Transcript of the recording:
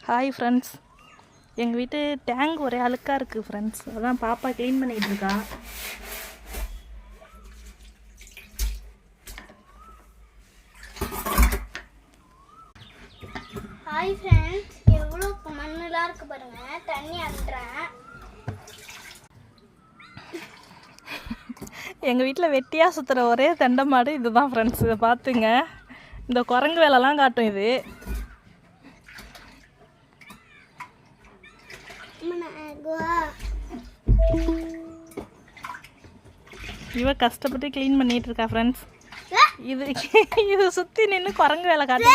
Hi friends, எங்கள் வீட்டு tank ஒரே அழுக்காக இருக்குது ஃப்ரெண்ட்ஸ். அதான் பாப்பா க்ளீன் பண்ணிகிட்டு இருக்கா. ஹாய் ஃப்ரெண்ட்ஸ், எவ்வளோ மண்ணெலாம் இருக்குது பாருங்கள். தண்ணி அனுப்புகிறேன். எங்கள் வீட்டில் வெட்டியாக சுற்றுற ஒரே தெண்டை மாடு இதுதான் ஃப்ரெண்ட்ஸ். இதை பார்த்துங்க, இந்த குரங்கு வேலைலாம் காட்டும் இது. இவ கஷ்டப்பட்டு க்ளீன் பண்ணிட்டு இருக்கா ஃப்ரெண்ட்ஸ். இது சுற்றி நின்று குரங்கு வேலை காட்டு.